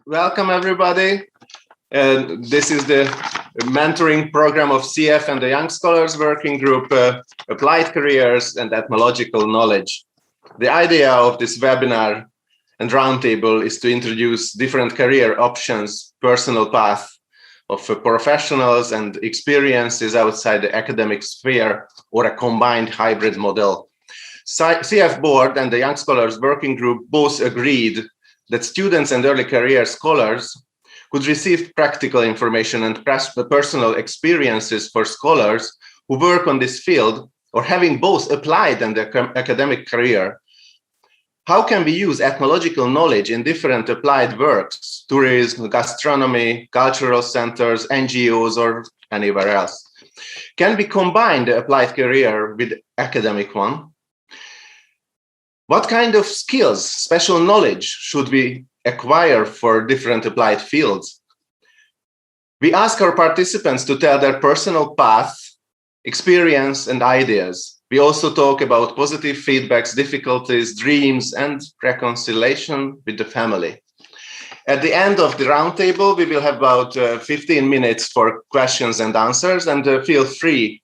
Welcome, everybody. This is the mentoring program of SIEF and the Young Scholars Working Group, Applied Careers and Ethnological Knowledge. The idea of this webinar and roundtable is to introduce different career options, personal path of professionals and experiences outside the academic sphere, or a combined hybrid model. CF Board and the Young Scholars Working Group both agreed that students and early career scholars could receive practical information and personal experiences for scholars who work on this field or having both applied and academic career. How can we use ethnological knowledge in different applied works, tourism, gastronomy, cultural centers, NGOs, or anywhere else? Can we combine the applied career with academic one? What kind of skills, special knowledge should we acquire for different applied fields? We ask our participants to tell their personal path, experience, and ideas. We also talk about positive feedbacks, difficulties, dreams, and reconciliation with the family. At the end of the roundtable, we will have about 15 minutes for questions and answers, and feel free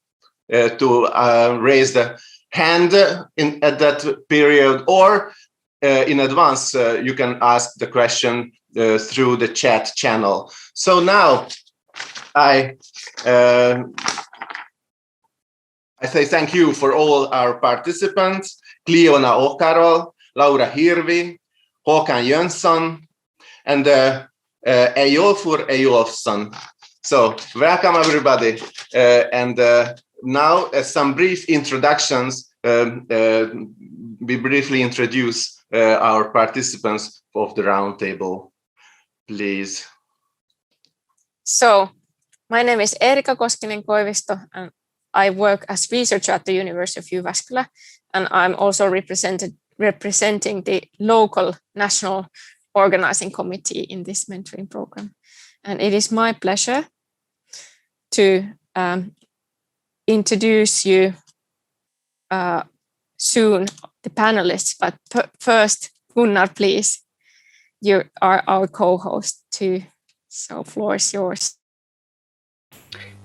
to raise the hand at that period, or in advance, you can ask the question through the chat channel. So now I say thank you for all our participants: Kliona Okarol, Laura Hirvi, Håkan Jönsson, and Eyjolfur Eyjolfsson. So welcome, everybody. Now, some brief introductions. We briefly introduce our participants of the roundtable, please. So, my name is Erika Koskinen-Koivisto, and I work as researcher at the University of Jyväskylä, and I'm also representing the local national organizing committee in this mentoring program. And it is my pleasure to introduce you soon the panelists, but first, Gunnar, please. You are our co-host too, so floor is yours.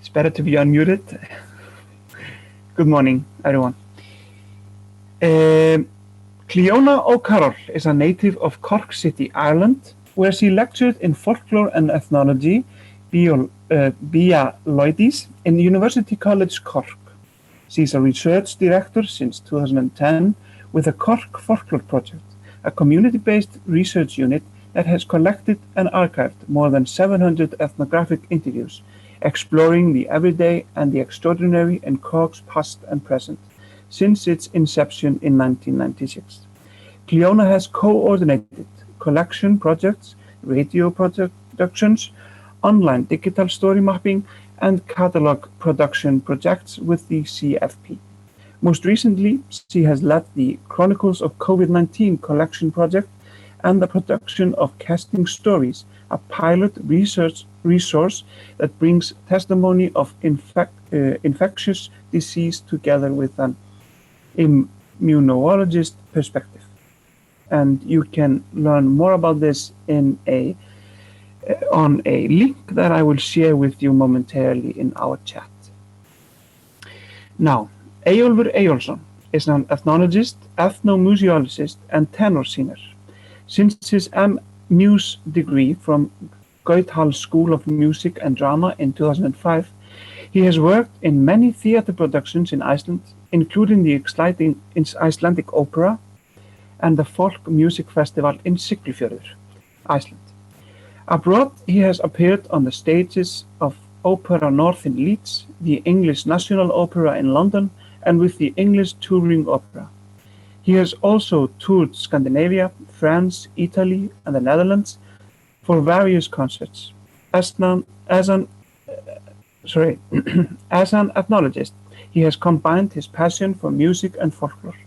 It's better to be unmuted. Good morning, everyone. Kliona O'Carroll is a native of Cork City, Ireland, where she lectured in folklore and ethnology, bioloides, in University College Cork. She's a research director since 2010 with the Cork Folklore Project, a community-based research unit that has collected and archived more than 700 ethnographic interviews, exploring the everyday and the extraordinary in Cork's past and present, since its inception in 1996. Kliona has coordinated collection projects, radio productions, online digital story mapping, and catalog production projects with the CFP. Most recently, she has led the Chronicles of COVID-19 collection project and the production of Casting Stories, a pilot research resource that brings testimony of infectious disease together with an immunologist perspective. And you can learn more about this on a link that I will share with you momentarily in our chat. Now, Eyjolfur Eyjolfsson is an ethnologist, ethnomuseologist, and tenor singer. Since his M.Mus degree from Gauthall School of Music and Drama in 2005, he has worked in many theatre productions in Iceland, including the Icelandic Opera and the Folk Music Festival in Siglufjörður, Iceland. Abroad, he has appeared on the stages of Opera North in Leeds, the English National Opera in London, and with the English Touring Opera. He has also toured Scandinavia, France, Italy, and the Netherlands for various concerts. As an ethnologist, he has combined his passion for music and folklore.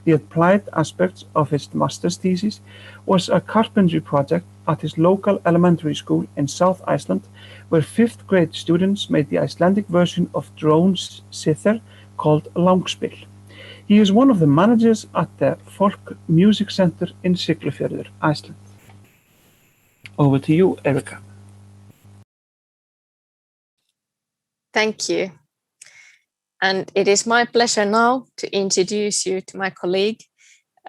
The applied aspects of his master's thesis was a carpentry project at his local elementary school in South Iceland, where 5th grade students made the Icelandic version of drone zither called Langspiel. He is one of the managers at the Folk Music Center in Siglufjörður, Iceland. Over to you, Erica. Thank you. And it is my pleasure now to introduce you to my colleague,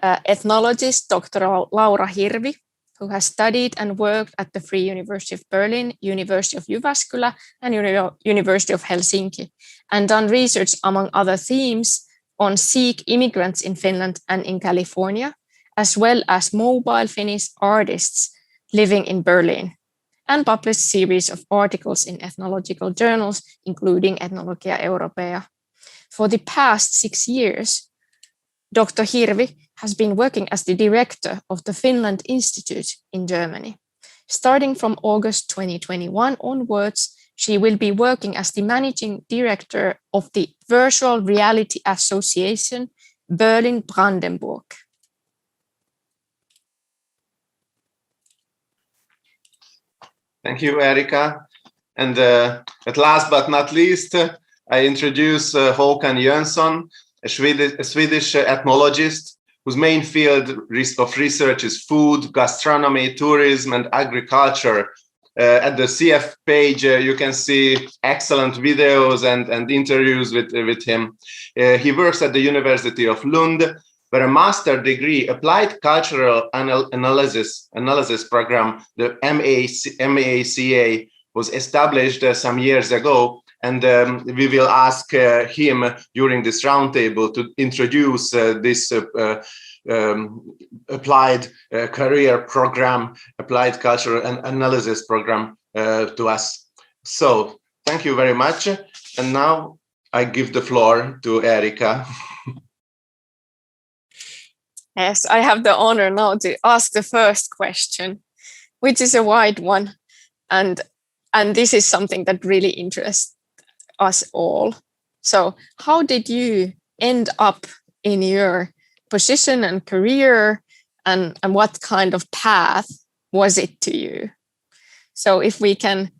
ethnologist Dr. Laura Hirvi, who has studied and worked at the Free University of Berlin, University of Jyväskylä, and University of Helsinki, and done research, among other themes, on Sikh immigrants in Finland and in California, as well as mobile Finnish artists living in Berlin, and published a series of articles in ethnological journals, including Ethnologia Europea. For the past 6 years, Dr. Hirvi has been working as the director of the Finland Institute in Germany. Starting from August 2021 onwards, she will be working as the managing director of the Virtual Reality Association Berlin-Brandenburg. Thank you, Erika. And at last but not least, I introduce Håkan Jönsson, a Swedish ethnologist whose main field of research is food, gastronomy, tourism, and agriculture. At the SIEF page, you can see excellent videos and interviews with him. He works at the University of Lund, where a master degree, applied cultural analysis program, the MACA, was established some years ago. And we will ask him during this roundtable to introduce this applied career program, applied cultural analysis program to us. So thank you very much. And now I give the floor to Erika. Yes, I have the honor now to ask the first question, which is a wide one. And this is something that really interests us all. So how did you end up in your position and career, and what kind of path was it to you? So if we can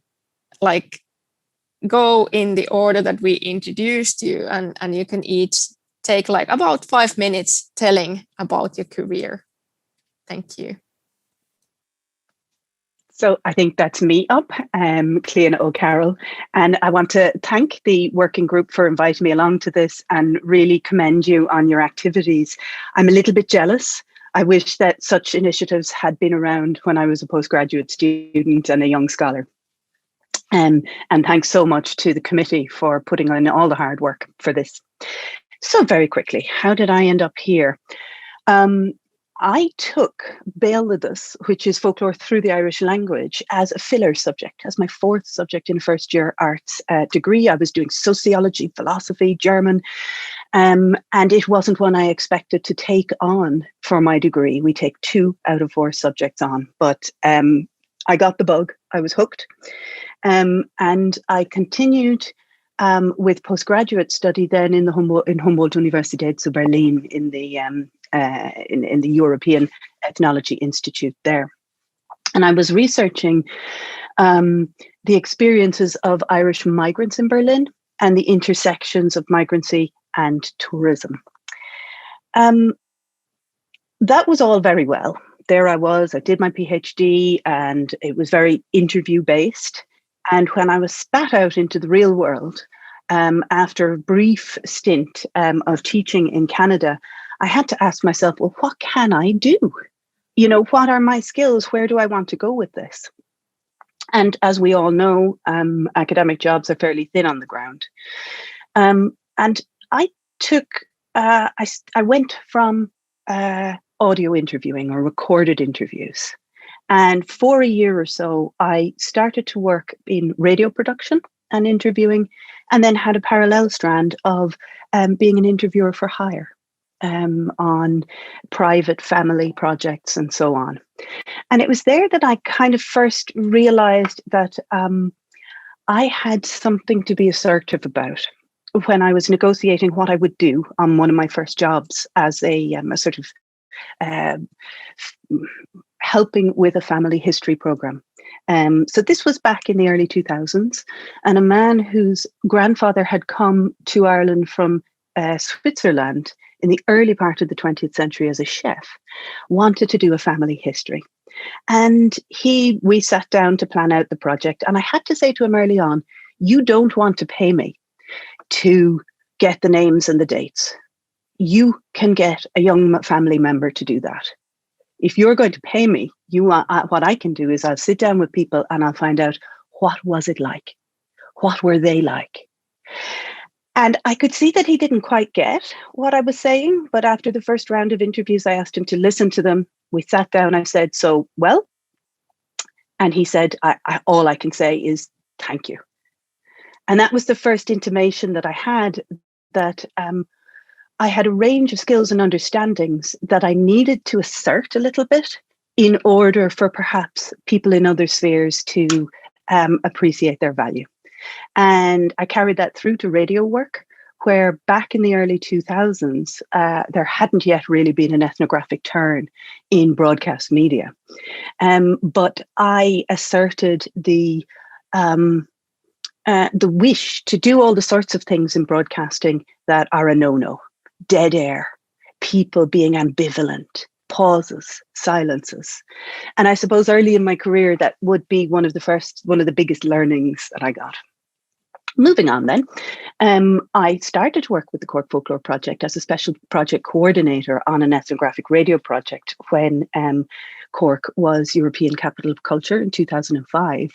go in the order that we introduced you, and you can each take about 5 minutes telling about your career. Thank you. So I think that's me up, Cleana O'Carroll. And I want to thank the working group for inviting me along to this and really commend you on your activities. I'm a little bit jealous. I wish that such initiatives had been around when I was a postgraduate student and a young scholar. And thanks so much to the committee for putting in all the hard work for this. So very quickly, how did I end up here? I took Bealladus, which is folklore through the Irish language, as a filler subject, as my 4th subject in first year arts degree. I was doing sociology, philosophy, German, and it wasn't one I expected to take on for my degree. We take 2 out of 4 subjects on, but I got the bug. I was hooked, and I continued with postgraduate study then in Humboldt Universität zu Berlin in the European Ethnology Institute there. And I was researching the experiences of Irish migrants in Berlin and the intersections of migrancy and tourism. That was all very well. There I did my PhD, and it was very interview based. And when I was spat out into the real world, after a brief stint of teaching in Canada, I had to ask myself, well, what can I do? What are my skills? Where do I want to go with this? And as we all know, academic jobs are fairly thin on the ground. And I went from audio interviewing or recorded interviews. And for a year or so, I started to work in radio production and interviewing, and then had a parallel strand of being an interviewer for hire on private family projects and so on. And it was there that I kind of first realized that I had something to be assertive about when I was negotiating what I would do on one of my first jobs as a sort of helping with a family history program. So this was back in the early 2000s, and a man whose grandfather had come to Ireland from Switzerland in the early part of the 20th century as a chef wanted to do a family history. And we sat down to plan out the project. And I had to say to him early on, you don't want to pay me to get the names and the dates. You can get a young family member to do that. If you're going to pay me, what I can do is I'll sit down with people and I'll find out, what was it like? What were they like? And I could see that he didn't quite get what I was saying. But after the first round of interviews, I asked him to listen to them. We sat down. I said, so, well, and he said, all I can say is thank you. And that was the first intimation that I had that I had a range of skills and understandings that I needed to assert a little bit in order for perhaps people in other spheres to appreciate their value. And I carried that through to radio work, where back in the early 2000s, there hadn't yet really been an ethnographic turn in broadcast media. But I asserted the wish to do all the sorts of things in broadcasting that are a no-no. Dead air, people being ambivalent, pauses, silences. And I suppose early in my career, that would be one of the biggest learnings that I got. Moving on then, I started to work with the Cork Folklore Project as a special project coordinator on an ethnographic radio project when Cork was European Capital of Culture in 2005.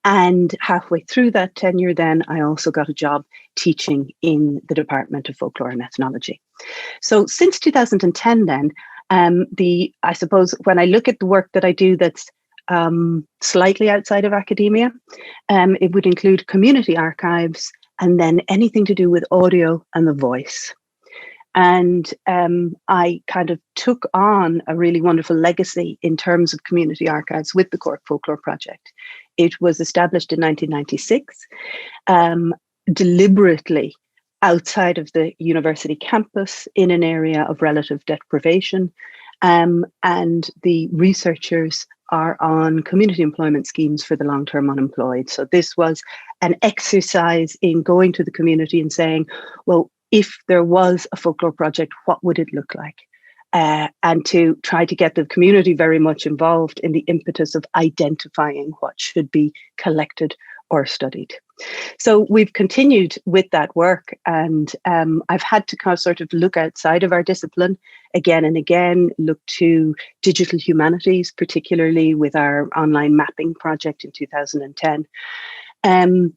And halfway through that tenure then, I also got a job teaching in the Department of Folklore and Ethnology. So since 2010 then, I suppose when I look at the work that I do that's slightly outside of academia, it would include community archives and then anything to do with audio and the voice. And I kind of took on a really wonderful legacy in terms of community archives with the Cork Folklore Project. It was established in 1996, deliberately outside of the university campus in an area of relative deprivation. And the researchers are on community employment schemes for the long-term unemployed. So this was an exercise in going to the community and saying, well, if there was a folklore project, what would it look like? And to try to get the community very much involved in the impetus of identifying what should be collected or studied. So we've continued with that work, and I've had to kind of sort of look outside of our discipline again and again, look to digital humanities, particularly with our online mapping project in 2010. And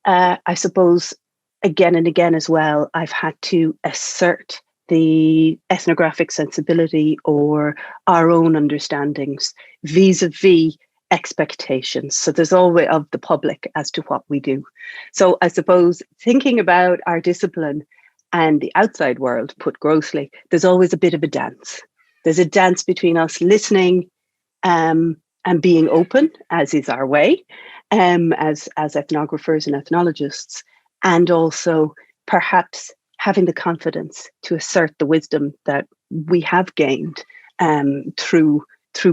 I suppose again and again as well, I've had to assert the ethnographic sensibility or our own understandings vis-a-vis expectations. So there's always of the public as to what we do. So I suppose thinking about our discipline and the outside world, put grossly, there's always a bit of a dance. There's a dance between us listening and being open, as is our way, as ethnographers and ethnologists, and also perhaps having the confidence to assert the wisdom that we have gained through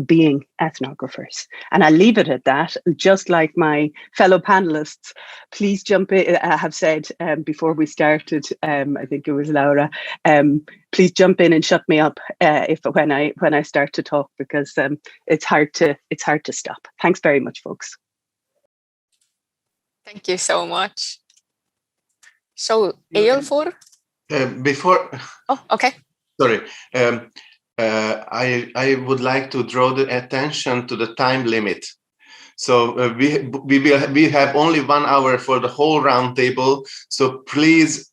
being ethnographers. And I'll leave it at that. Just like my fellow panelists, please jump in. I have said before we started, I think it was Laura, please jump in and shut me up when I start to talk, because it's hard to stop. Thanks very much, folks. Thank you so much. So, Eyjolfur? Before. Oh, okay. Sorry. I would like to draw the attention to the time limit. So we have only 1 hour for the whole roundtable. So please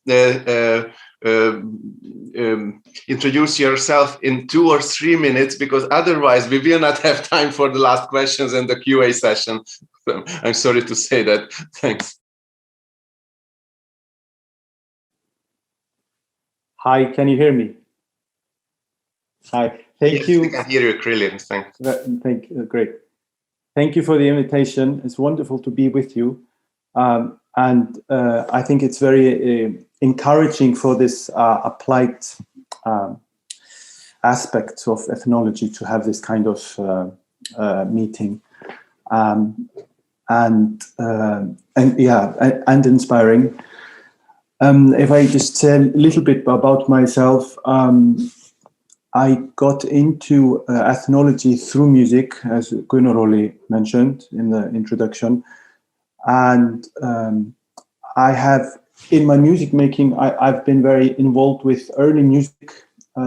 introduce yourself in 2 or 3 minutes, because otherwise we will not have time for the last questions and the QA session. So I'm sorry to say that. Thanks. Hi, can you hear me? Hi, thank you. I can hear you clearly. Thanks. Thank you. Great. Thank you for the invitation. It's wonderful to be with you. And I think it's very encouraging for this applied aspect of ethnology to have this kind of meeting. And inspiring. If I just say a little bit about myself, I got into ethnology through music, as Gunnar Oli mentioned in the introduction. And I have, in my music making, I've been very involved with early music,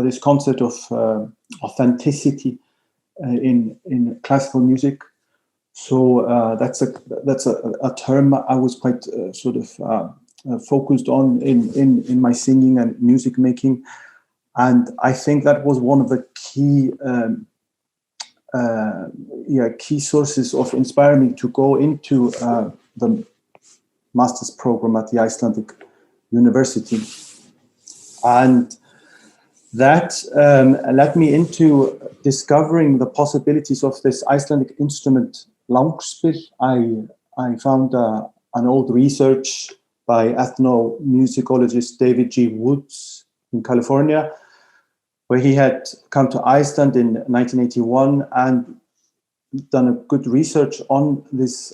this concept of authenticity in classical music. So that's a term I was quite focused on in my singing and music making, and I think that was one of the key sources of inspiring me to go into the master's program at the Icelandic University, and that led me into discovering the possibilities of this Icelandic instrument, langspil. I found an old research by ethnomusicologist David G. Woods in California, where he had come to Iceland in 1981 and done a good research on this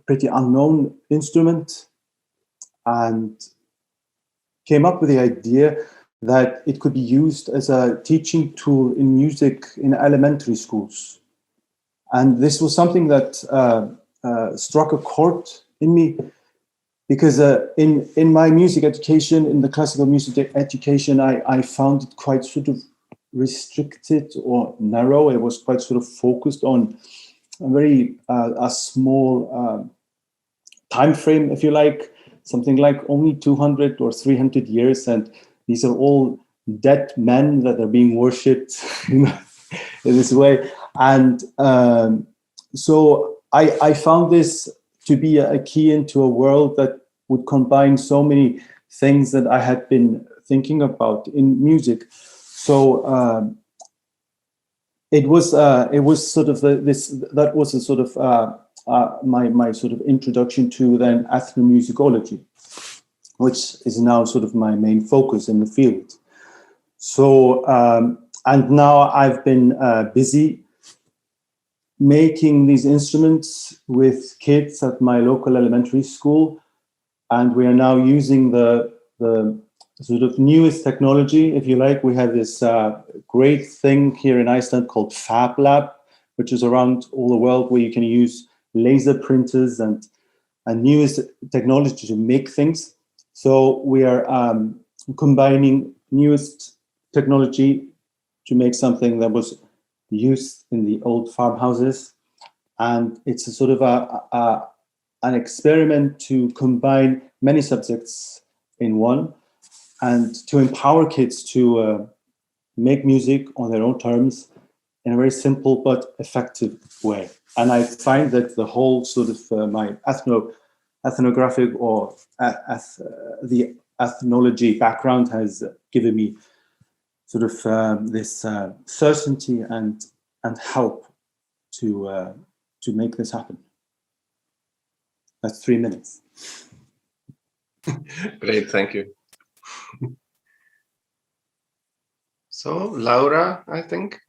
pretty unknown instrument, and came up with the idea that it could be used as a teaching tool in music in elementary schools. And this was something that struck a chord in me, because in my music education, in the classical music education, I found it quite sort of restricted or narrow. It was quite sort of focused on a small time frame, if you like, something like only 200 or 300 years. And these are all dead men that are being worshipped in this way. And so I found this to be a key into a world that would combine so many things that I had been thinking about in music. So it was sort of that was a sort of my sort of introduction to then ethnomusicology, which is now sort of my main focus in the field. So and now I've been busy making these instruments with kids at my local elementary school, and we are now using the sort of newest technology, if you like. We have this great thing here in Iceland called Fab Lab, which is around all the world, where you can use laser printers and newest technology to make things. So we are combining newest technology to make something that was used in the old farmhouses, and it's a sort of an experiment to combine many subjects in one, and to empower kids to make music on their own terms in a very simple but effective way. And I find that the whole sort of my ethnographic or the ethnology background has given me sort of this certainty and help to make this happen. That's 3 minutes. Great, thank you. So, Laura, I think.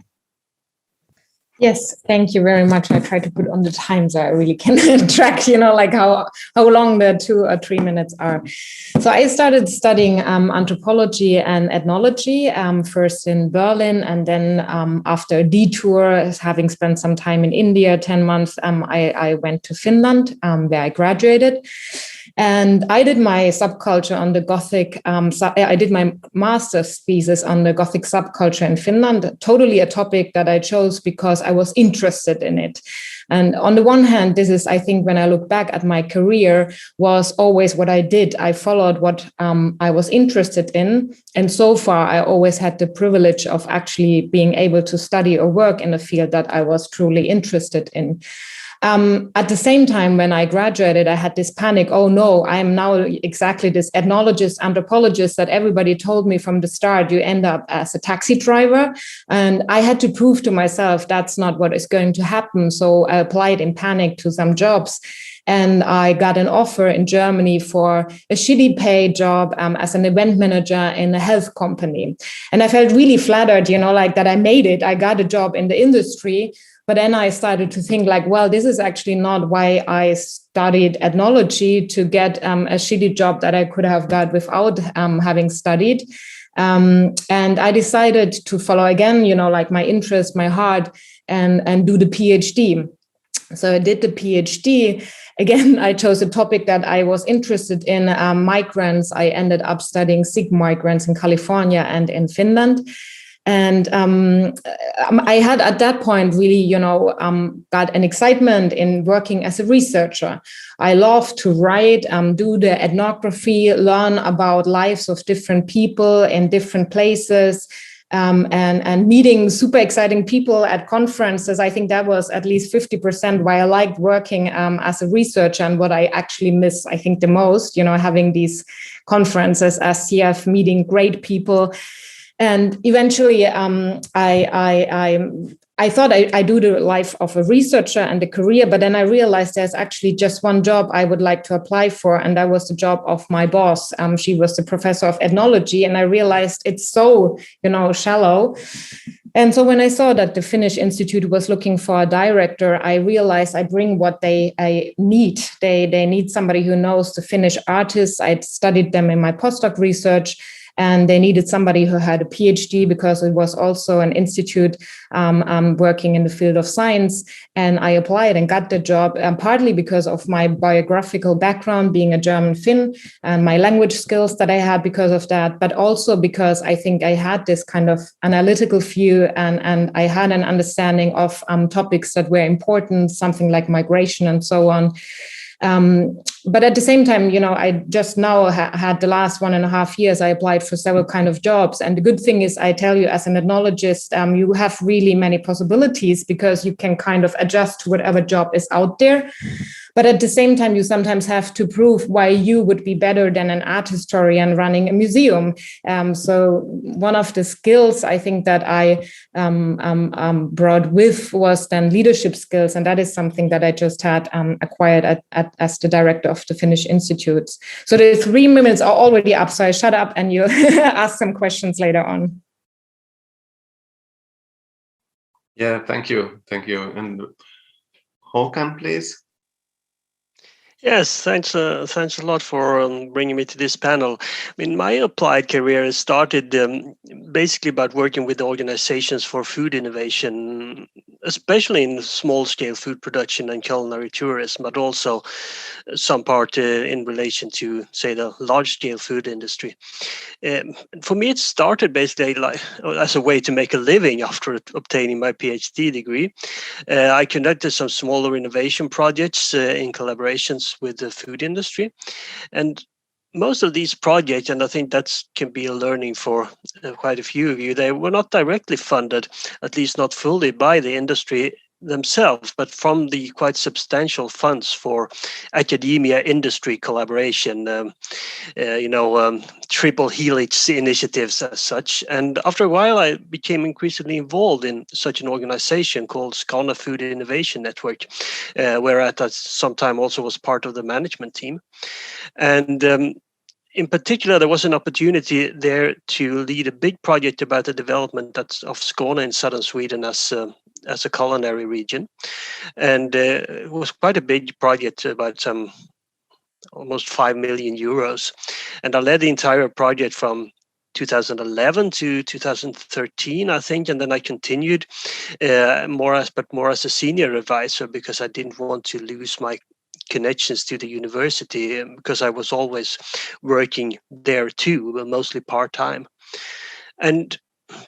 Yes, thank you very much. I try to put on the time so I really can track, like how long the 2 or 3 minutes are. So I started studying anthropology and ethnology, first in Berlin, and then after a detour, having spent some time in India, 10 months, I went to Finland, where I graduated. And I did my subculture on the Gothic, I did my master's thesis on the Gothic subculture in Finland, totally a topic that I chose because I was interested in it. And on the one hand, this is, I think, when I look back at my career, was always what I did. I followed what I was interested in. And so far, I always had the privilege of actually being able to study or work in a field that I was truly interested in. At the same time, when I graduated, I had this panic. Oh no, I am now exactly this ethnologist, anthropologist that everybody told me from the start, you end up as a taxi driver. And I had to prove to myself that's not what is going to happen. So I applied in panic to some jobs. And I got an offer in Germany for a shitty paid job as an event manager in a health company. And I felt really flattered, that I made it. I got a job in the industry. But then I started to think well, this is actually not why I studied ethnology, to get a shitty job that I could have got without having studied. And I decided to follow again, like my interest, my heart, and do the PhD. So I did the PhD. Again, I chose a topic that I was interested in, migrants. I ended up studying Sikh migrants in California and in Finland. And I had at that point really, got an excitement in working as a researcher. I love to write, do the ethnography, learn about lives of different people in different places, and meeting super exciting people at conferences. I think that was at least 50% why I liked working as a researcher, and what I actually miss, I think, the most, having these conferences as SIEF, meeting great people. And eventually, I thought I do the life of a researcher and a career, but then I realized there's actually just one job I would like to apply for, and that was the job of my boss. She was the professor of ethnology, and I realized it's so, shallow. And so when I saw that the Finnish Institute was looking for a director, I realized I bring what they need. They need somebody who knows the Finnish artists. I'd studied them in my postdoc research. And they needed somebody who had a PhD, because it was also an institute working in the field of science. And I applied and got the job, partly because of my biographical background, being a German Finn, and my language skills that I had because of that, but also because I think I had this kind of analytical view, and I had an understanding of topics that were important, something like migration and so on. But at the same time, I just now had the last 1.5 years, I applied for several kind of jobs. And the good thing is, I tell you, as an ethnologist, you have really many possibilities, because you can kind of adjust to whatever job is out there. But at the same time, you sometimes have to prove why you would be better than an art historian running a museum. So one of the skills I think that I brought with was then leadership skills. And that is something that I just had acquired as the director of the Finnish Institutes. So the 3 minutes are already up, so I shut up and you ask some questions later on. Yeah, thank you. Thank you. And Håkan, please. Yes, thanks a lot for bringing me to this panel. I mean, my applied career started basically about working with organizations for food innovation, especially in small-scale food production and culinary tourism, but also some part in relation to, say, the large-scale food industry. For me, it started basically like as a way to make a living after obtaining my PhD degree. I conducted some smaller innovation projects in collaborations with the food industry. And most of these projects, and I think that can be a learning for quite a few of you, they were not directly funded, at least not fully, by the industry themselves, but from the quite substantial funds for academia industry collaboration, triple helix initiatives as such. And after a while, I became increasingly involved in such an organization called Skåne Food Innovation Network, where at some time also was part of the management team. And in particular, there was an opportunity there to lead a big project about the development of Skåne in southern Sweden as a culinary region. And it was quite a big project, about almost 5 million euros. And I led the entire project from 2011 to 2013, I think, and then I continued more as a senior advisor, because I didn't want to lose my connections to the university, because I was always working there too, but mostly part-time. And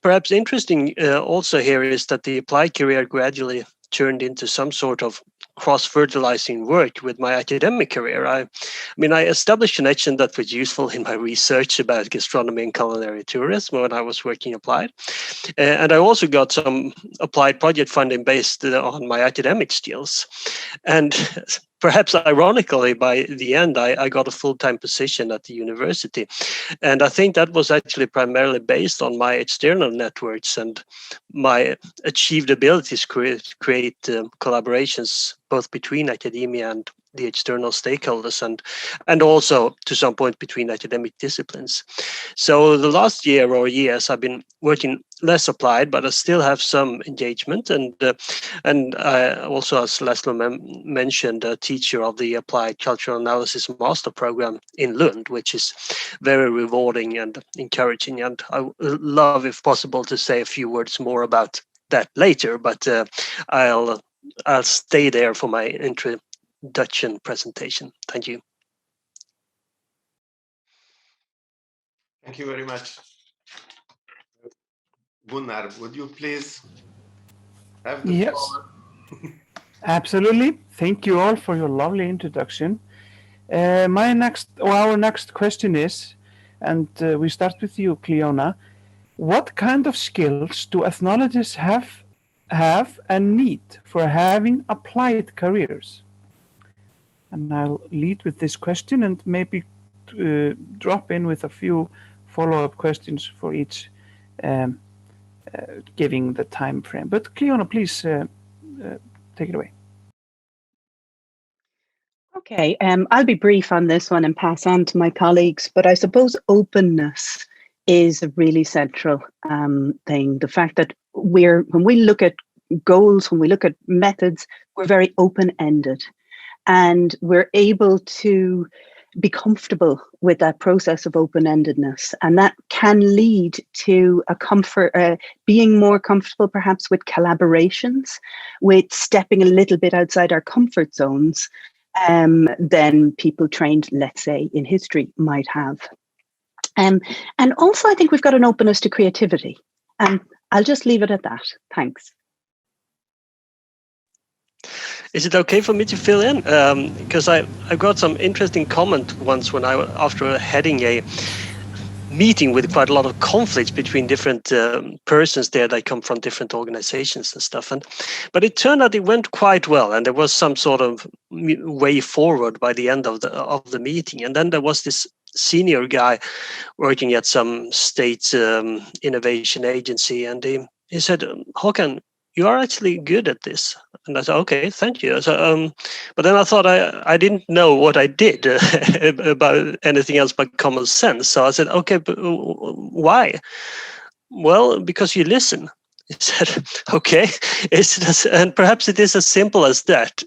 perhaps interesting also here is that the applied career gradually turned into some sort of cross-fertilizing work with my academic career. I established a connection that was useful in my research about gastronomy and culinary tourism when I was working applied. And I also got some applied project funding based on my academic skills. And perhaps ironically, by the end, I got a full-time position at the university. And I think that was actually primarily based on my external networks and my achieved abilities to create collaborations both between academia the external stakeholders and also to some point between academic disciplines. So the last year or years I've been working less applied, but I still have some engagement, and I also, as Laszlo mentioned, a teacher of the Applied Cultural Analysis Master Program in Lund, which is very rewarding and encouraging. And I would love, if possible, to say a few words more about that later, but I'll stay there for my introduction presentation. Thank you. Thank you very much. Gunnar, would you please have the floor? Absolutely. Thank you all for your lovely introduction. Our next question is, and we start with you, Cleona. What kind of skills do ethnologists have and need for having applied careers? And I'll lead with this question and maybe drop in with a few follow-up questions for each, giving the time frame. But Cleona, please take it away. Okay, I'll be brief on this one and pass on to my colleagues, but I suppose openness is a really central thing. The fact that when we look at goals, when we look at methods, we're very open-ended, and we're able to be comfortable with that process of open-endedness, and that can lead to being more comfortable perhaps with collaborations, with stepping a little bit outside our comfort zones than people trained, let's say, in history might have. And also I think we've got an openness to creativity, and I'll just leave it at that. Thanks. Is it okay for me to fill in? Because I got some interesting comment once when after heading a meeting with quite a lot of conflicts between different persons there that come from different organizations and stuff. But it turned out it went quite well, and there was some sort of way forward by the end of the meeting. And then there was this senior guy working at some state innovation agency, and he said, "Håkan, you are actually good at this." And I said, "Okay, thank you." So, but then I thought I didn't know what I did about anything else but common sense. So I said, "Okay, but why?" "Well, because you listen." He said, "Okay," and perhaps it is as simple as that.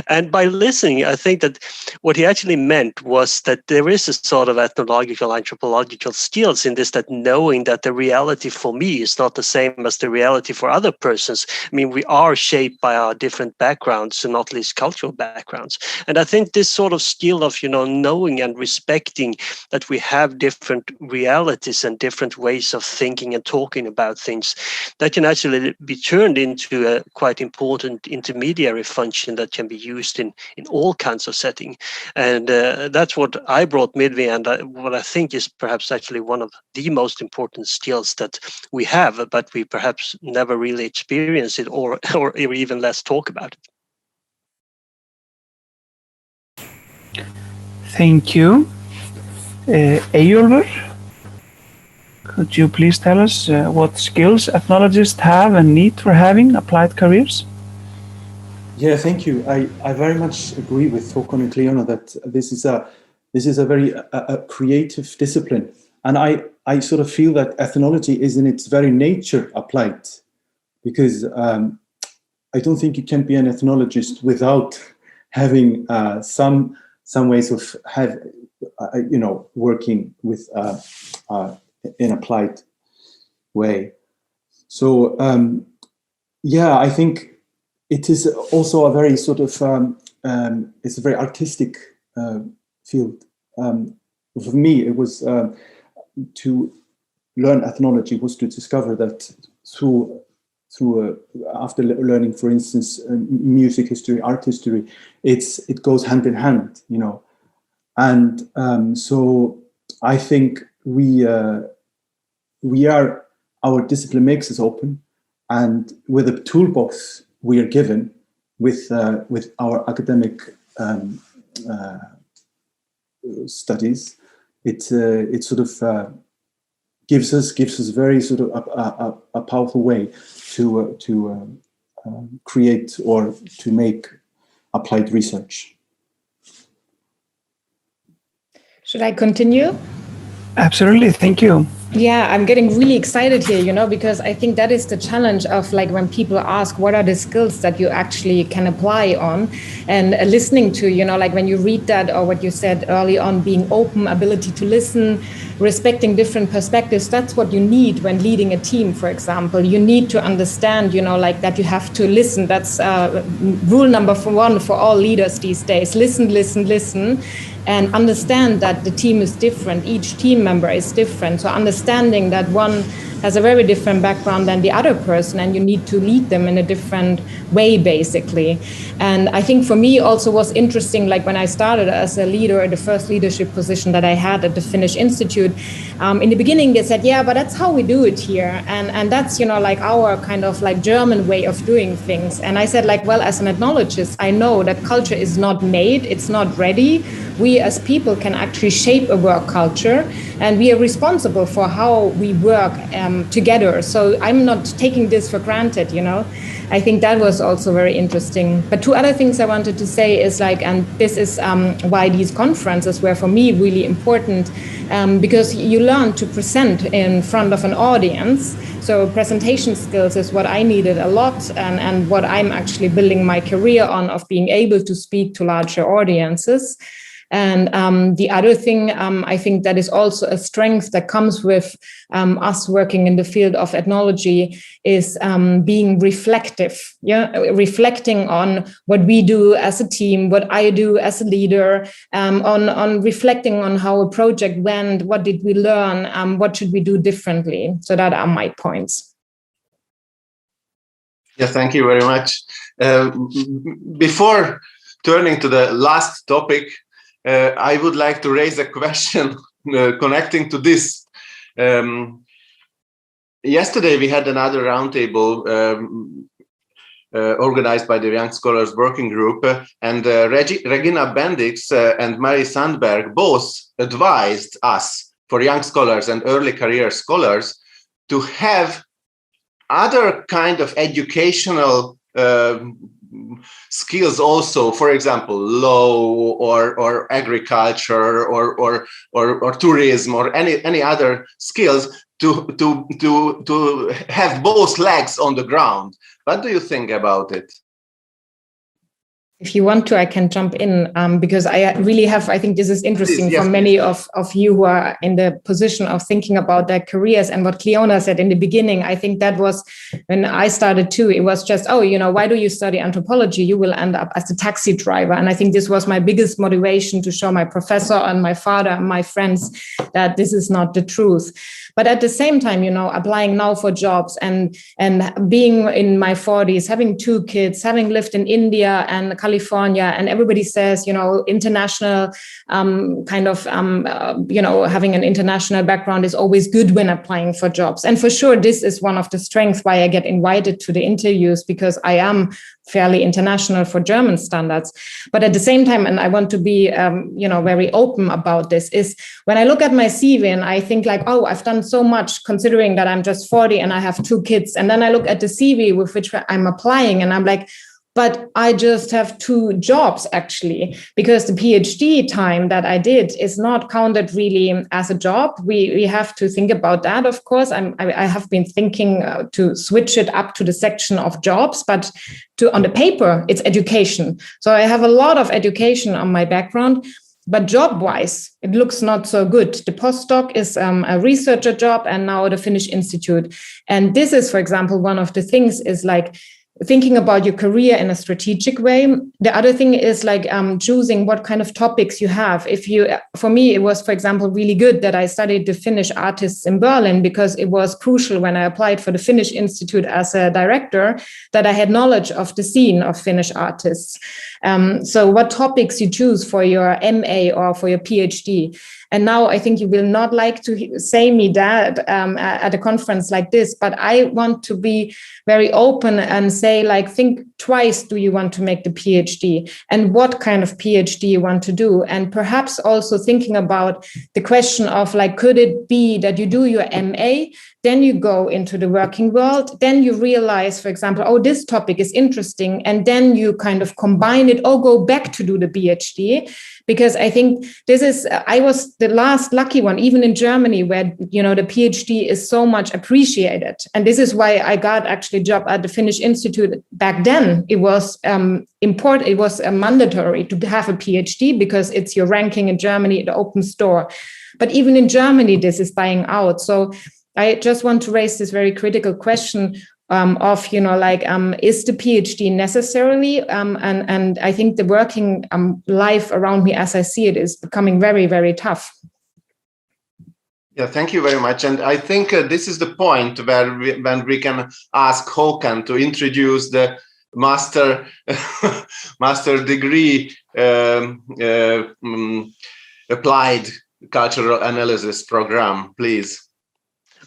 And by listening, I think that what he actually meant was that there is a sort of ethnological, anthropological skills in this, that knowing that the reality for me is not the same as the reality for other persons. I mean, we are shaped by our different backgrounds, and not least cultural backgrounds. And I think this sort of skill of, knowing and respecting that we have different realities and different ways of thinking and talking about things, that can actually be turned into a quite important intermediary function that can be used in all kinds of settings. And that's what I brought with me, and what I think is perhaps actually one of the most important skills that we have, but we perhaps never really experience it or even less talk about it. Thank you. Eyjólfur, could you please tell us what skills ethnologists have and need for having applied careers? Yeah, thank you. I very much agree with Håkan and Cleona that this is a very creative discipline, and I sort of feel that ethnology is in its very nature applied, because I don't think you can be an ethnologist without having some ways of working with in applied way. So I think it is also a very sort of it's a very artistic field. For me, it was to learn ethnology was to discover that through after learning, for instance, music history, art history, it goes hand in hand, and so I think our discipline makes us open, and with a toolbox we are given with our academic studies, it sort of gives us very sort of a powerful way to create or to make applied research. Should I continue? Absolutely, thank you. Yeah, I'm getting really excited here, because I think that is the challenge of like when people ask what are the skills that you actually can apply on, and listening to, like when you read that or what you said early on, being open, ability to listen, respecting different perspectives, that's what you need when leading a team, for example. You need to understand, like that you have to listen. That's rule number 1 for all leaders these days. Listen, listen, listen. And understand that the team is different. Each team member is different. So understanding that one has a very different background than the other person, and you need to lead them in a different way, basically. And I think for me also was interesting, like when I started as a leader, the first leadership position that I had at the Finnish Institute, in the beginning they said, yeah, but that's how we do it here. And that's, like our kind of like German way of doing things. And I said, like, well, as an ethnologist, I know that culture is not made, it's not ready. We as people can actually shape a work culture, and we are responsible for how we work together. So I'm not taking this for granted, I think that was also very interesting. But 2 other things I wanted to say is like, and this is why these conferences were for me really important, because you learn to present in front of an audience. So presentation skills is what I needed a lot, and what I'm actually building my career on, of being able to speak to larger audiences. And the other thing, I think that is also a strength that comes with us working in the field of ethnology, is being reflective, reflecting on what we do as a team, what I do as a leader, on reflecting on how a project went, what did we learn, what should we do differently. So that are my points. Yeah, thank you very much. Before turning to the last topic, I would like to raise a question connecting to this. Yesterday, we had another roundtable organized by the Young Scholars Working Group, and Regina Bendix and Mary Sandberg both advised us, for young scholars and early career scholars, to have other kind of educational skills also, for example, law or agriculture or tourism or any other skills, to have both legs on the ground. What do you think about it? If you want to, I can jump in, because I really have, I think this is interesting. Please, yes, for many of you who are in the position of thinking about their careers. And what Cleona said in the beginning, I think that was when I started too. It was just, why do you study anthropology? You will end up as a taxi driver. And I think this was my biggest motivation, to show my professor and my father and my friends that this is not the truth. But at the same time, applying now for jobs and being in my 40s, having 2 kids, having lived in India and California, and everybody says, international having an international background is always good when applying for jobs. And for sure, this is one of the strengths why I get invited to the interviews, because I am fairly international for German standards. But at the same time, and I want to be, very open about this, is when I look at my CV and I think like, oh, I've done so much considering that I'm just 40 and I have 2 kids. And then I look at the CV with which I'm applying and I'm like, but I just have 2 jobs actually, because the PhD time that I did is not counted really as a job. We have to think about that, of course. I have been thinking to switch it up to the section of jobs, but on the paper, it's education. So I have a lot of education on my background, but job-wise, it looks not so good. The postdoc is a researcher job, and now the Finnish Institute. And this is, for example, one of the things is like, thinking about your career in a strategic way. The other thing is like choosing what kind of topics you have. For me, it was, for example, really good that I studied the Finnish artists in Berlin, because it was crucial when I applied for the Finnish Institute as a director that I had knowledge of the scene of Finnish artists. So what topics you choose for your MA or for your PhD. And now I think you will not like to say me that at a conference like this, but I want to be very open and say, like, think twice, do you want to make the PhD, and what kind of PhD you want to do? And perhaps also thinking about the question of like, could it be that you do your MA, then you go into the working world, then you realize, for example, oh, this topic is interesting, and then you kind of combine it or go back to do the PhD. Because I think I was the last lucky one, even in Germany, where, you know, the PhD is so much appreciated. And this is why I got actually a job at the Finnish Institute. Back then, it was important. It was mandatory to have a PhD because it's your ranking in Germany, it opens door. But even in Germany, this is dying out. So I just want to raise this very critical question of, you know, like, is the PhD necessarily? And I think the working life around me, as I see it, is becoming very, very tough. Yeah, thank you very much. And I think this is the point where when we can ask Håkan to introduce the master degree applied cultural analysis program, please.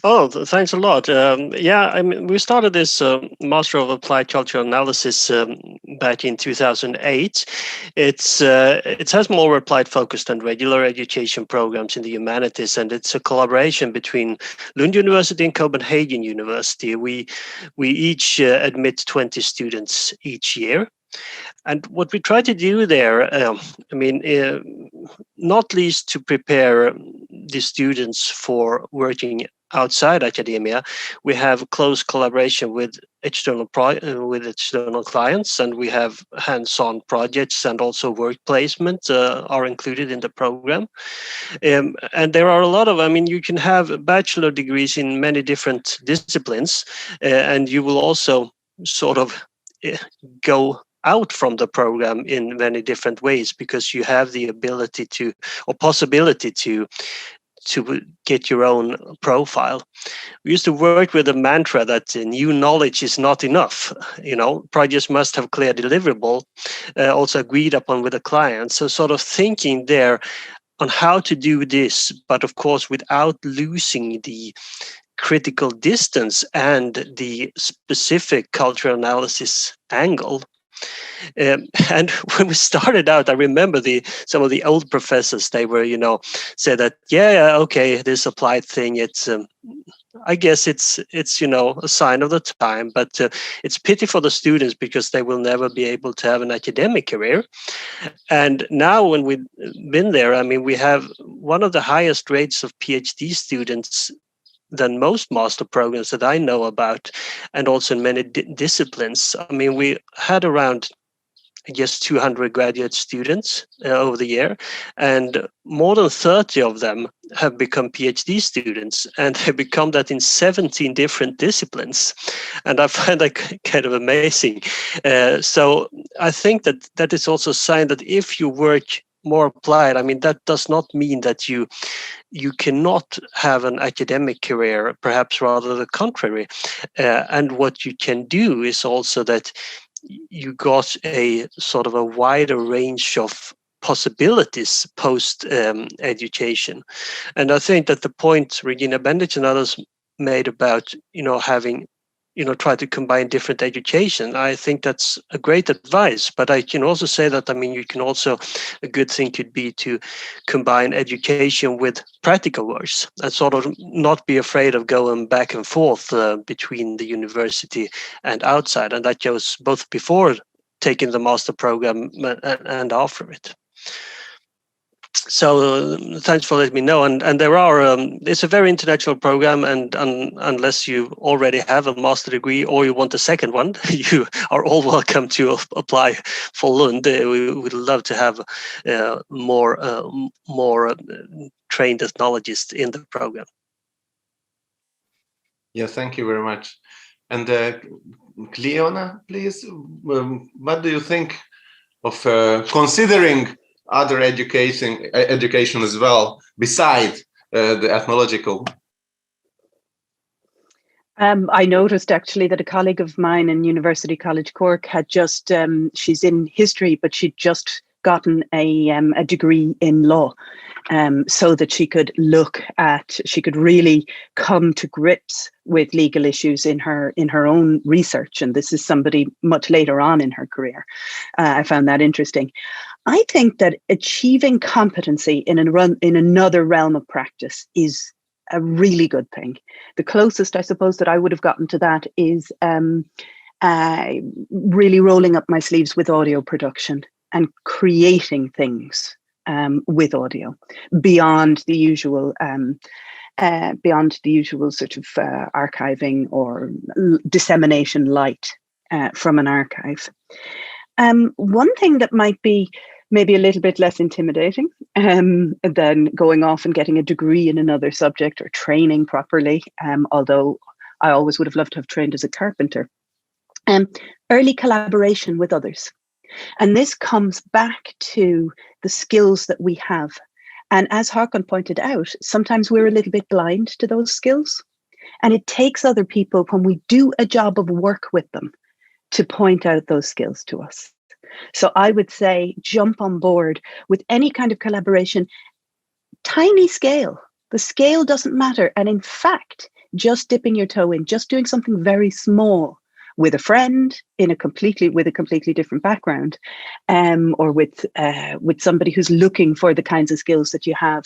Oh, thanks a lot. Yeah, I mean, we started this Master of Applied Cultural Analysis back in 2008. It has more applied focus than regular education programs in the humanities, and it's a collaboration between Lund University and Copenhagen University. We each admit 20 students each year. And what we try to do there, not least to prepare the students for working outside academia, we have close collaboration with external clients, and we have hands-on projects, and also work placement are included in the program. And there are a lot of, you can have bachelor degrees in many different disciplines, and you will also sort of go out from the program in many different ways, because you have the ability to, or possibility to get your own profile. We used to work with a mantra that new knowledge is not enough. You know, projects must have clear deliverable, also agreed upon with the client. So sort of thinking there on how to do this, but of course without losing the critical distance and the specific cultural analysis angle. And when we started out, I remember some of the old professors, they were, said that, okay, this applied thing, it's, I guess it's a sign of the time, but it's pity for the students because they will never be able to have an academic career. And now when we've been there, we have one of the highest rates of PhD students than most master programs that I know about, and also in many disciplines. We had around, I guess, 200 graduate students over the year, and more than 30 of them have become PhD students, and they become that in 17 different disciplines. And I find that kind of amazing. So I think that is also a sign that if you work more applied, that does not mean that you cannot have an academic career, perhaps rather the contrary. And what you can do is also that you got a sort of a wider range of possibilities post education. And I think that the point Regina Bendix and others made about, having, try to combine different education, I think that's a great advice. But I can also say that, you can also, a good thing could be to combine education with practical works and sort of not be afraid of going back and forth between the university and outside. And that goes both before taking the master program and after it. So thanks for letting me know. And there are, it's a very international program, and unless you already have a master degree or you want a second one, you are all welcome to apply for Lund. We would love to have more trained ethnologists in the program. Yeah, thank you very much. And Cleona, please, what do you think of considering other education as well, beside the ethnological? I noticed actually that a colleague of mine in University College Cork had just, she's in history, but she'd just gotten a degree in law, so that she could she could really come to grips with legal issues in her own research. And this is somebody much later on in her career. I found that interesting. I think that achieving competency in another realm of practice is a really good thing. The closest, I suppose, that I would have gotten to that is really rolling up my sleeves with audio production and creating things with audio beyond the usual sort of archiving or dissemination light from an archive. One thing that might be maybe a little bit less intimidating than going off and getting a degree in another subject or training properly, although I always would have loved to have trained as a carpenter. Early collaboration with others. And this comes back to the skills that we have. And as Håkon pointed out, sometimes we're a little bit blind to those skills. And it takes other people, when we do a job of work with them, to point out those skills to us. So I would say jump on board with any kind of collaboration, tiny scale. The scale doesn't matter. And in fact, just dipping your toe in, just doing something very small with a friend with a completely different background, or with somebody who's looking for the kinds of skills that you have,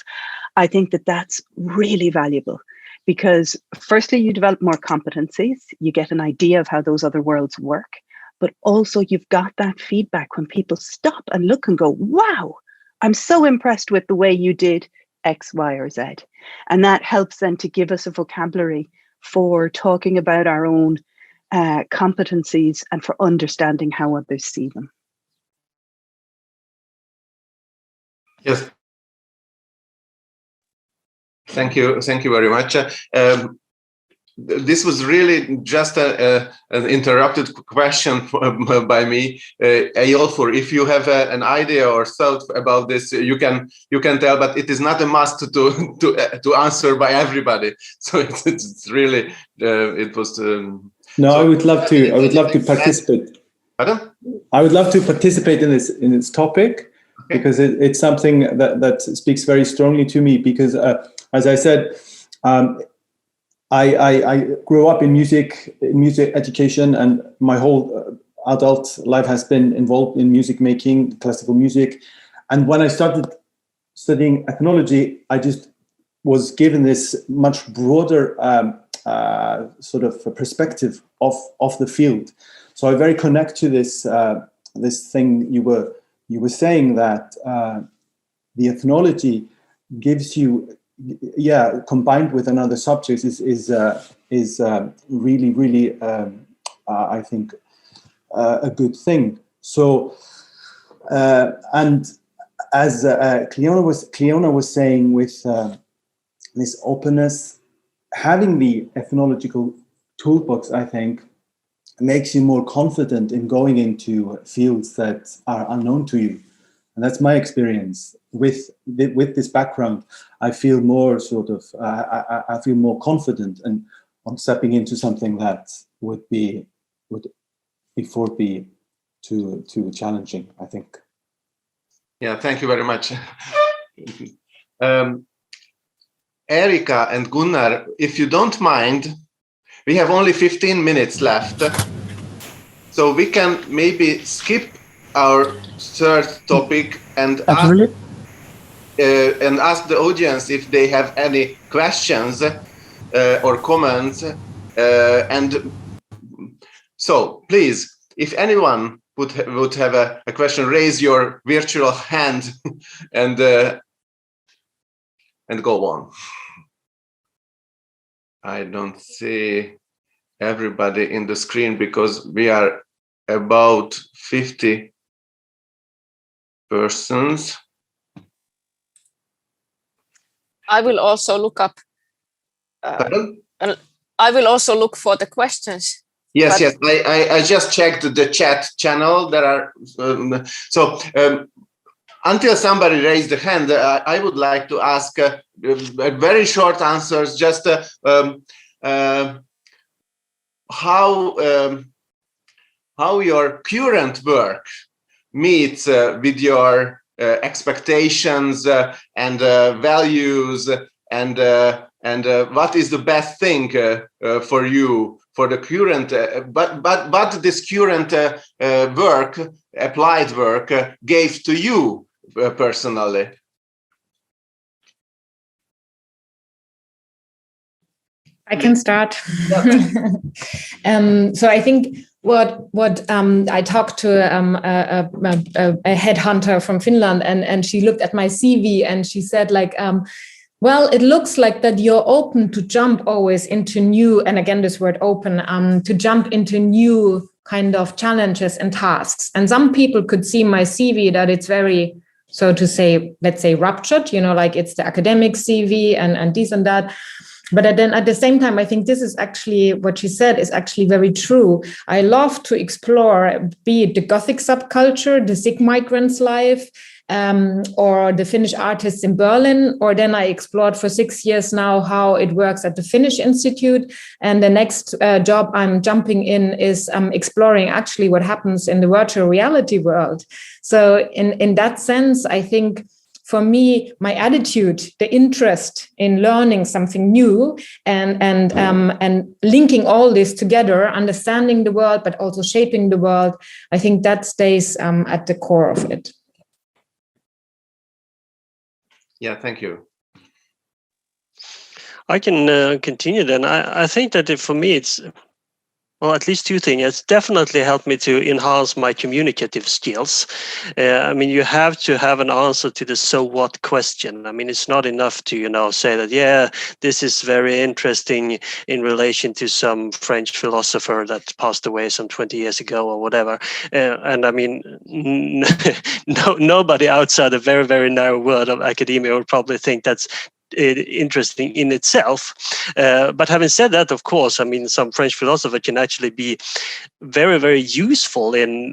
I think that that's really valuable. Because firstly, you develop more competencies, you get an idea of how those other worlds work, but also you've got that feedback when people stop and look and go, wow, I'm so impressed with the way you did X, Y, or Z. And that helps then to give us a vocabulary for talking about our own competencies and for understanding how others see them. Yes. Thank you very much. This was really just an interrupted question by me. Eyjolfur, if you have an idea or thought about this, you can tell, but it is not a must to answer by everybody. So it's really it was. No, so I would love to participate. Pardon? I would love to participate in this topic, okay, because it's something that speaks very strongly to me. Because as I said, I grew up in music education, and my whole adult life has been involved in music making, classical music. And when I started studying ethnology, I just was given this much broader sort of a perspective of the field. So I very connect to this this thing you were saying, that the ethnology gives you, combined with another subject is really I think a good thing. So and as Cleona was saying, with this openness, having the ethnological toolbox, I think, makes you more confident in going into fields that are unknown to you. And that's my experience with this background. I feel more sort of, I feel more confident on stepping into something that would before be too challenging, I think. Yeah, thank you very much. Erika and Gunnar, if you don't mind, we have only 15 minutes left, so we can maybe skip our third topic and ask the audience if they have any questions or comments. And so, please, if anyone would have a question, raise your virtual hand and go on. I don't see everybody in the screen because we are about 50 persons. I will also look up. I will also look for the questions. Yes, yes. I just checked the chat channel. There are until somebody raised the hand, I would like to ask very short answers. Just how your current work meets with your expectations and values, and what is the best thing for you for the current but this current work, applied work, gave to you personally? I can start. So I think what I talked to a headhunter from Finland, and she looked at my CV and she said like, well, it looks like that you're open to jump always into new, and again this word open, to jump into new kind of challenges and tasks. And some people could see my CV that it's very, so to say, let's say ruptured, like it's the academic CV and this and that. But then at the same time, I think this is actually what she said is actually very true. I love to explore, be it the Gothic subculture, the Sikh migrants' life, or the Finnish artists in Berlin, or then I explored for 6 years now how it works at the Finnish Institute. And the next job I'm jumping in is exploring actually what happens in the virtual reality world. So in that sense, I think for me, my attitude, the interest in learning something new and linking all this together, understanding the world, but also shaping the world, I think that stays at the core of it. Yeah, thank you. I can continue then. I think that for me, it's, well, at least two things. It's definitely helped me to enhance my communicative skills. I mean, you have to have an answer to the so what question. I mean, it's not enough to, say that, yeah, this is very interesting in relation to some French philosopher that passed away some 20 years ago or whatever. And I mean, nobody outside a very, very narrow world of academia would probably think that's interesting in itself. But having said that, of course, I mean, some French philosopher can actually be very, very useful in,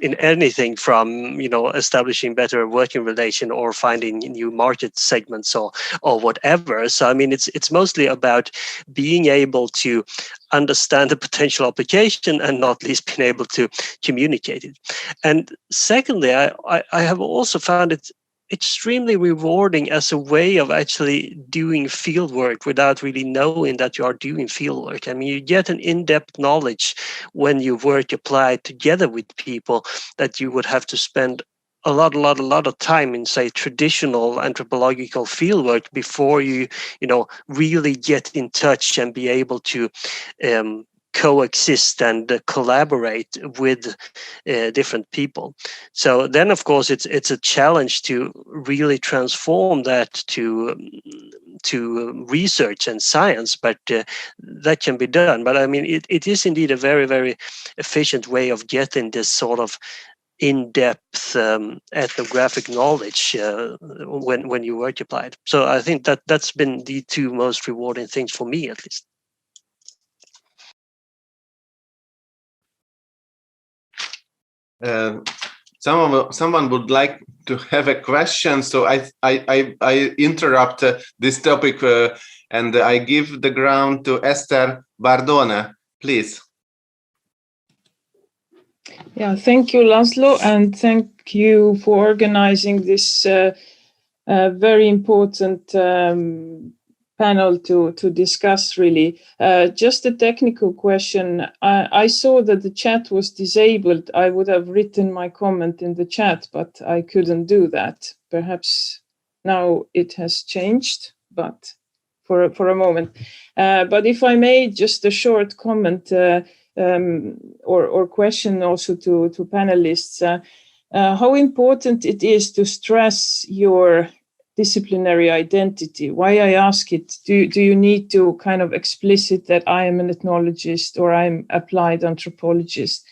in anything from, establishing better working relation or finding new market segments or whatever. So, I mean, it's mostly about being able to understand the potential application and not least being able to communicate it. And secondly, I have also found it extremely rewarding as a way of actually doing field work without really knowing that you are doing field work. I mean, you get an in-depth knowledge when you work applied together with people that you would have to spend a lot of time in, say, traditional anthropological fieldwork before you really get in touch and be able to coexist and collaborate with different people. So then, of course, it's a challenge to really transform that to research and science, but that can be done. But I mean, it is indeed a very, very efficient way of getting this sort of in-depth ethnographic knowledge when you work applied. So I think that's been the two most rewarding things for me, at least. Someone would like to have a question, so I interrupt this topic and I give the ground to Esther Bardone, please. Yeah, thank you, Laszlo, and thank you for organizing this very important panel to discuss, really. Just a technical question. I saw that the chat was disabled. I would have written my comment in the chat, but I couldn't do that. Perhaps now it has changed, but for a moment. But if I may, just a short comment or question also to panelists. How important it is to stress your disciplinary identity. Why I ask it, do you need to kind of explicit that I am an ethnologist or I'm applied anthropologist?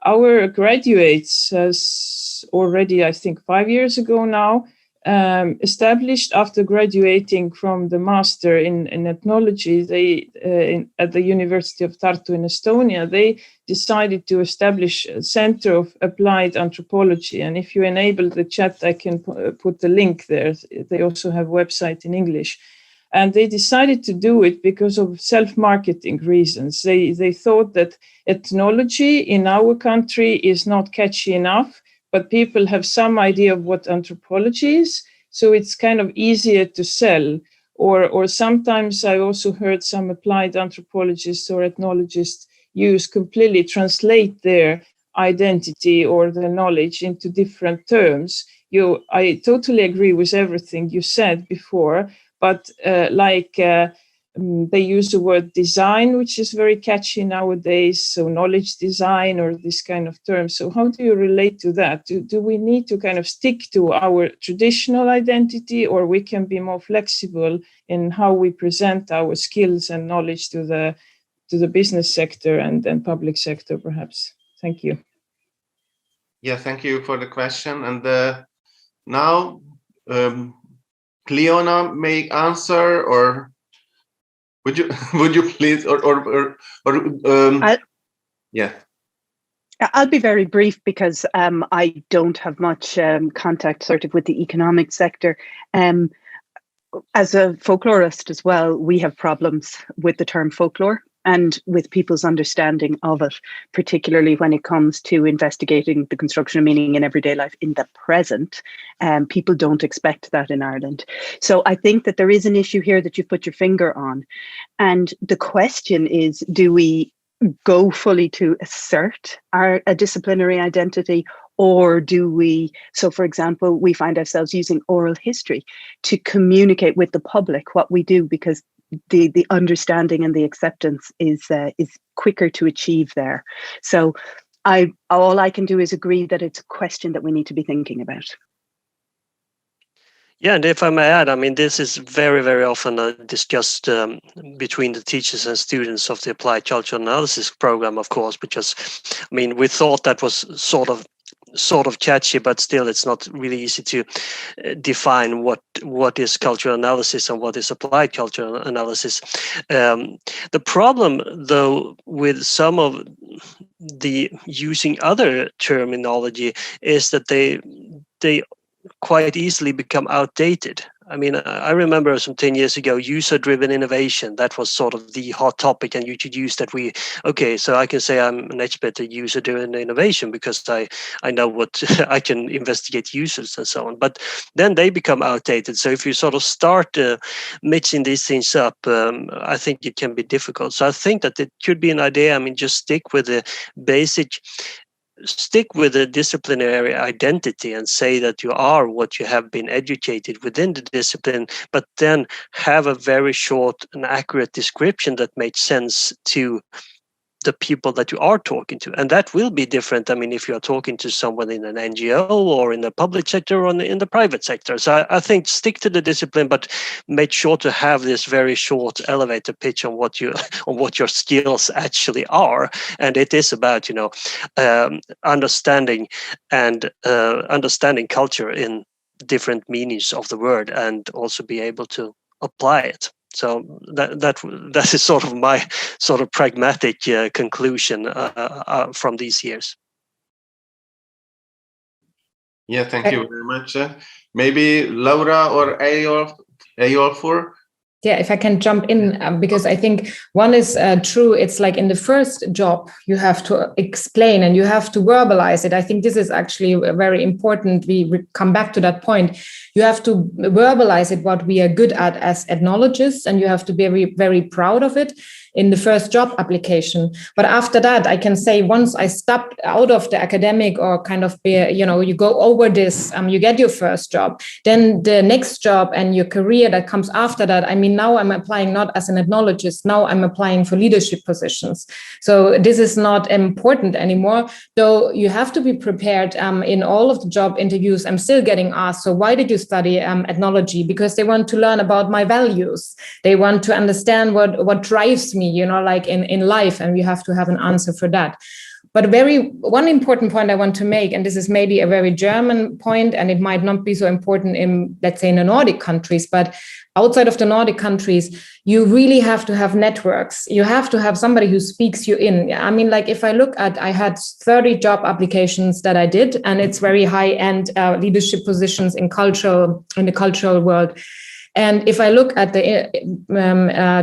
Our graduates has already, I think 5 years ago now, established after graduating from the master in ethnology, at the University of Tartu in Estonia, they decided to establish a center of applied anthropology. And if you enable the chat, I can put the link there. They also have a website in English. And they decided to do it because of self-marketing reasons. They thought that ethnology in our country is not catchy enough, but people have some idea of what anthropology is, so it's kind of easier to sell. Or sometimes I also heard some applied anthropologists or ethnologists completely translate their identity or their knowledge into different terms. I totally agree with everything you said before, but they use the word design, which is very catchy nowadays. So knowledge design or this kind of term. So how do you relate to that? Do we need to kind of stick to our traditional identity, or we can be more flexible in how we present our skills and knowledge to the business sector and public sector, perhaps? Thank you. Yeah, thank you for the question. And now Cleona may answer, or would you please, yeah. I'll be very brief because I don't have much contact sort of with the economic sector. As a folklorist as well, we have problems with the term folklore and with people's understanding of it, particularly when it comes to investigating the construction of meaning in everyday life in the present. People don't expect that in Ireland. So I think that there is an issue here that you've put your finger on. And the question is, do we go fully to assert a disciplinary identity, or do we, so for example, we find ourselves using oral history to communicate with the public what we do, because the understanding and the acceptance is quicker to achieve there. So all I can do is agree that it's a question that we need to be thinking about. Yeah, and if I may add, I mean, this is very, very often discussed between the teachers and students of the Applied Cultural Analysis program, of course, because, I mean, we thought that was sort of catchy, but still it's not really easy to define what is cultural analysis and what is applied cultural analysis. The problem, though, with some of the using other terminology is that they quite easily become outdated. I mean, I remember some 10 years ago, user-driven innovation, that was sort of the hot topic, and you could use that. So I can say I'm an expert at user-driven innovation because I know what I can investigate users and so on. But then they become outdated. So if you sort of start mixing these things up, I think it can be difficult. So I think that it could be an idea. I mean, just stick with the disciplinary identity and say that you are what you have been educated within the discipline, but then have a very short and accurate description that makes sense to the people that you are talking to. And that will be different. I mean, if you are talking to someone in an NGO or in the public sector or in the private sector. So I think stick to the discipline, but make sure to have this very short elevator pitch on what your skills actually are. And it is about, understanding culture in different meanings of the word, and also be able to apply it. So that is sort of my sort of pragmatic conclusion from these years. Yeah, thank you very much. Maybe Laura or Eyjolfur? Yeah, if I can jump in, because I think one is true. It's like in the first job, you have to explain and you have to verbalize it. I think this is actually very important. We come back to that point. You have to verbalize it, what we are good at as ethnologists, and you have to be very, very proud of it in the first job application. But after that, I can say once I stepped out of the academic or kind of, you go over this, you get your first job, then the next job and your career that comes after that. I mean, now I'm applying not as an ethnologist, now I'm applying for leadership positions. So this is not important anymore, though you have to be prepared. In all of the job interviews, I'm still getting asked, so why did you study ethnology? Because they want to learn about my values. They want to understand what drives me, like in life, and we have to have an answer for that. But one important point I want to make, and this is maybe a very German point, and it might not be so important in, let's say, in the Nordic countries, but outside of the Nordic countries, you really have to have networks. You have to have somebody who speaks you in. I mean, like if I look at, I had 30 job applications that I did, and it's very high-end leadership positions in the cultural world. And if I look at the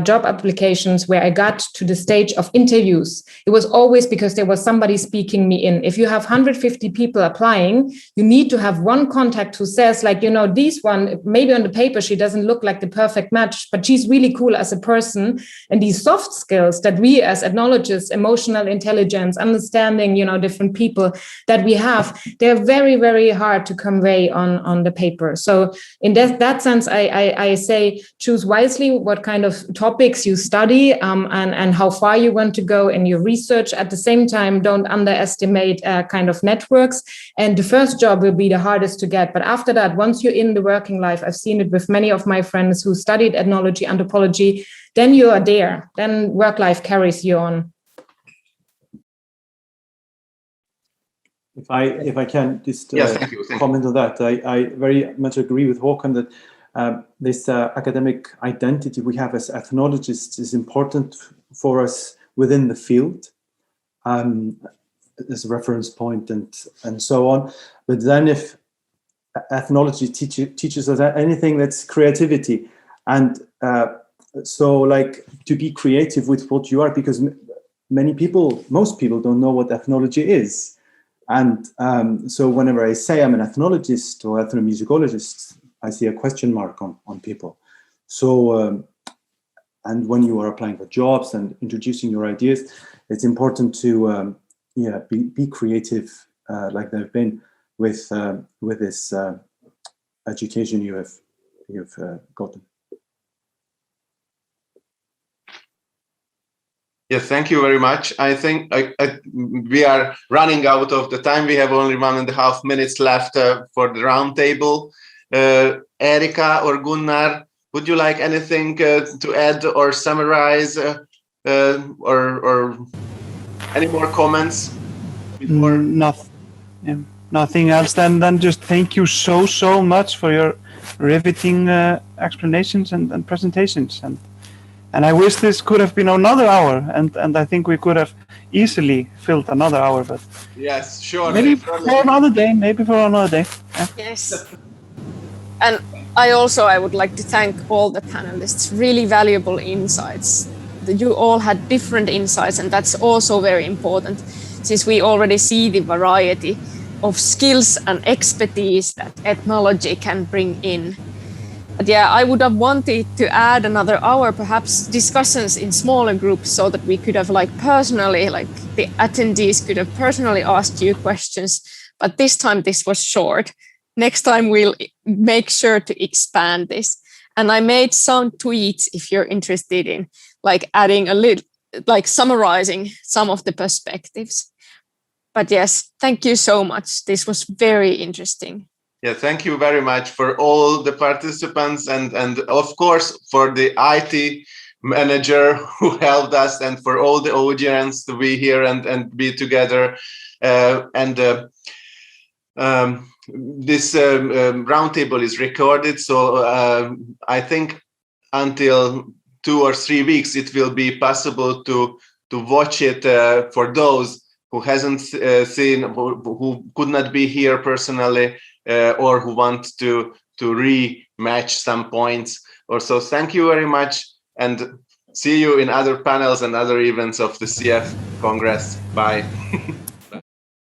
job applications where I got to the stage of interviews, it was always because there was somebody speaking me in. If you have 150 people applying, you need to have one contact who says, like, this one, maybe on the paper, she doesn't look like the perfect match, but she's really cool as a person. And these soft skills that we as ethnologists, emotional intelligence, understanding, different people that we have, they're very, very hard to convey on the paper. So in that sense, I I say choose wisely what kind of topics you study and how far you want to go in your research. At the same time, don't underestimate kind of networks. And the first job will be the hardest to get. But after that, once you're in the working life, I've seen it with many of my friends who studied ethnology, anthropology, then you are there. Then work life carries you on. If I can just thank you. comment on that, I very much agree with Håkan that this academic identity we have as ethnologists is important for us within the field as a reference point and so on. But then if ethnology teaches us anything, that's creativity. And so like to be creative with what you are, because most people don't know what ethnology is. And so whenever I say I'm an ethnologist or ethnomusicologist, I see a question mark on people. So, and when you are applying for jobs and introducing your ideas, it's important to be creative, like they've been with this education you've gotten. Yes, thank you very much. I think we are running out of the time. We have only 1.5 minutes left for the roundtable. Erika or Gunnar, would you like anything to add or summarize or any more comments? Nothing else than just thank you so much for your riveting explanations and presentations. And I wish this could have been another hour, and I think we could have easily filled another hour, but yes, sure. Maybe for another day. Yeah. Yes. And I would like to thank all the panelists. Really valuable insights. You all had different insights, and that's also very important, since we already see the variety of skills and expertise that ethnology can bring in. But yeah, I would have wanted to add another hour, perhaps discussions in smaller groups, so that we could have the attendees could have personally asked you questions. But this time this was short. Next time we'll make sure to expand this. And I made some tweets if you're interested in adding a little, summarizing some of the perspectives. But yes, thank you so much. This was very interesting. Yeah, thank you very much for all the participants and of course for the IT manager who helped us, and for all the audience to be here and be together. This roundtable is recorded, so I think until 2 or 3 weeks it will be possible to watch it for those who hasn't seen, who could not be here personally, or who want to rematch some points or so. Thank you very much, and see you in other panels and other events of the SIEF Congress. Bye.